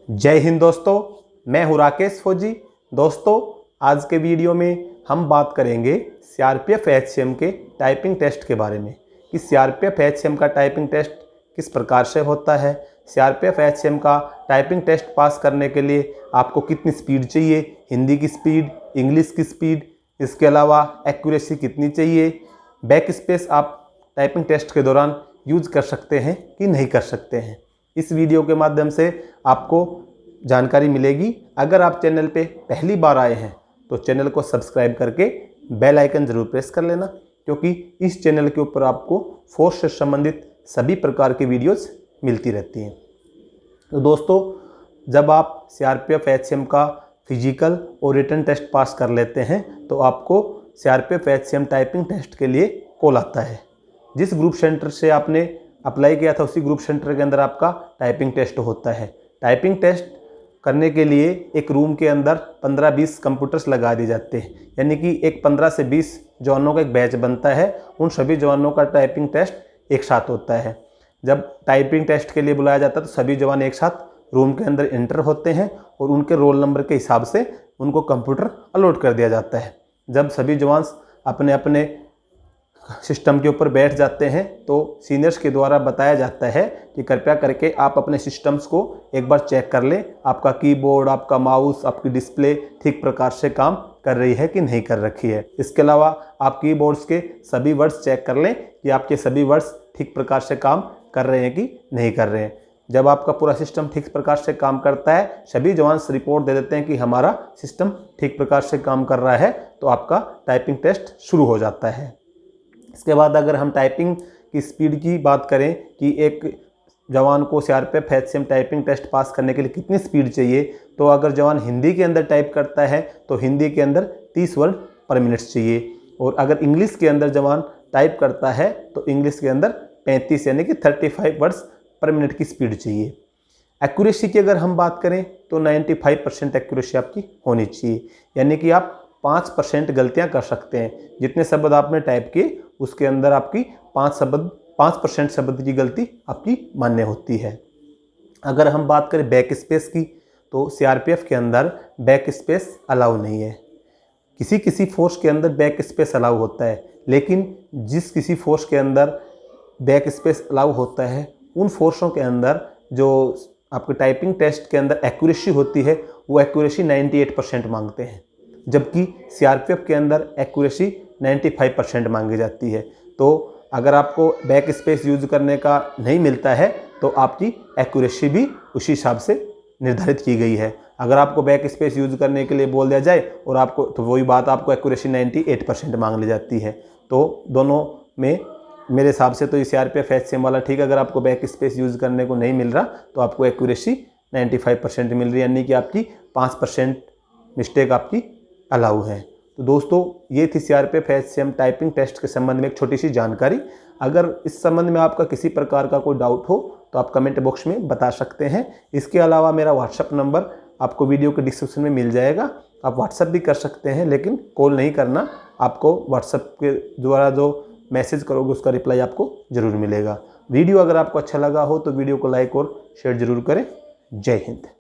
जय हिंद दोस्तों, मैं हूं राकेश फौजी। दोस्तों, आज के वीडियो में हम बात करेंगे सीआरपीएफ एचसीएम के टाइपिंग टेस्ट के बारे में कि सीआरपीएफ एचसीएम का टाइपिंग टेस्ट किस प्रकार से होता है। सीआरपीएफ एचसीएम का टाइपिंग टेस्ट पास करने के लिए आपको कितनी स्पीड चाहिए, हिंदी की स्पीड, इंग्लिश की स्पीड, इसके अलावा एक्यूरेसी कितनी चाहिए, बैक स्पेस आप टाइपिंग टेस्ट के दौरान यूज़ कर सकते हैं कि नहीं कर सकते हैं। इस वीडियो के माध्यम से आपको जानकारी मिलेगी। अगर आप चैनल पे पहली बार आए हैं तो चैनल को सब्सक्राइब करके बेल आइकन ज़रूर प्रेस कर लेना, क्योंकि इस चैनल के ऊपर आपको फोर्स से संबंधित सभी प्रकार की वीडियोस मिलती रहती हैं। तो दोस्तों, जब आप सीआरपीएफ एचसीएम का फिजिकल और रिटन टेस्ट पास कर लेते हैं तो आपको सीआरपीएफ एचसीएम टाइपिंग टेस्ट के लिए कॉल आता है। जिस ग्रुप सेंटर से आपने अप्लाई किया था उसी ग्रुप सेंटर के अंदर आपका टाइपिंग टेस्ट होता है। टाइपिंग टेस्ट करने के लिए एक रूम के अंदर 15-20 कंप्यूटर्स लगा दिए जाते हैं, यानी कि एक 15 से 20 जवानों का एक बैच बनता है। उन सभी जवानों का टाइपिंग टेस्ट एक साथ होता है। जब टाइपिंग टेस्ट के लिए बुलाया जाता है तो सभी जवान एक साथ रूम के अंदर एंटर होते हैं और उनके रोल नंबर के हिसाब से उनको कंप्यूटर अलॉट कर दिया जाता है। जब सभी जवान अपने अपने सिस्टम के ऊपर बैठ जाते हैं तो सीनियर्स के द्वारा बताया जाता है कि कृपया करके आप अपने सिस्टम्स को एक बार चेक कर लें, आपका कीबोर्ड, आपका माउस, आपकी डिस्प्ले ठीक प्रकार से काम कर रही है कि नहीं कर रखी है। इसके अलावा आप कीबोर्ड्स के सभी वर्ड्स चेक कर लें कि आपके सभी वर्ड्स ठीक प्रकार से काम कर रहे हैं कि नहीं कर रहे हैं। जब आपका पूरा सिस्टम ठीक प्रकार से काम करता है, सभी जवान रिपोर्ट दे देते हैं कि हमारा सिस्टम ठीक प्रकार से काम कर रहा है, तो आपका टाइपिंग टेस्ट शुरू हो जाता है। इसके बाद अगर हम टाइपिंग की स्पीड की बात करें कि एक जवान को CRPF HCM typing test pass करने के लिए कितनी स्पीड चाहिए, तो अगर जवान हिंदी के अंदर टाइप करता है तो हिंदी के अंदर 30 वर्ड पर मिनट चाहिए, और अगर इंग्लिश के अंदर जवान टाइप करता है तो इंग्लिश के अंदर 35 यानी कि 35 वर्ड्स पर मिनट की स्पीड चाहिए। एक्यूरेसी की अगर हम बात करें तो 95% एक्यूरेसी आपकी होनी चाहिए, यानी कि आप 5% गलतियां कर सकते हैं। जितने शब्द आपने टाइप किए उसके अंदर आपकी 5% शब्द की गलती आपकी मान्य होती है। अगर हम बात करें बैक स्पेस की तो सीआरपीएफ के अंदर बैक स्पेस अलाउ नहीं है। किसी किसी फोर्स के अंदर बैक स्पेस अलाउ होता है, लेकिन जिस किसी फोर्स के अंदर बैक स्पेस अलाउ होता है उन फोर्सों के अंदर जो आपके टाइपिंग टेस्ट के अंदर एक्यूरेसी होती है वो एक्यूरेसी 98% मांगते हैं, जबकि सीआरपीएफ के अंदर एक्यूरेसी 95% मांगी जाती है। तो अगर आपको बैक स्पेस यूज करने का नहीं मिलता है तो आपकी एक्यूरेसी भी उसी हिसाब से निर्धारित की गई है। अगर आपको बैक स्पेस यूज करने के लिए बोल दिया जाए और आपको तो वही बात आपको एक्यूरेसी 98% मांग ली जाती है। तो दोनों में मेरे हिसाब से तो ये सीआरपीएफ एचसीएम वाला ठीक है। अगर आपको बैक स्पेस यूज करने को नहीं मिल रहा तो आपको एक्यूरेसी 95% मिल रही है, यानी कि आपकी 5% मिस्टेक आपकी अलाउ है। तो दोस्तों, ये थी सीआरपीएफ एचसीएम टाइपिंग टेस्ट के संबंध में एक छोटी सी जानकारी। अगर इस संबंध में आपका किसी प्रकार का कोई डाउट हो तो आप कमेंट बॉक्स में बता सकते हैं। इसके अलावा मेरा व्हाट्सअप नंबर आपको वीडियो के डिस्क्रिप्शन में मिल जाएगा। आप व्हाट्सअप भी कर सकते हैं, लेकिन कॉल नहीं करना। आपको व्हाट्सअप के द्वारा जो मैसेज करोगे उसका रिप्लाई आपको ज़रूर मिलेगा। वीडियो अगर आपको अच्छा लगा हो तो वीडियो को लाइक और शेयर ज़रूर करें। जय हिंद।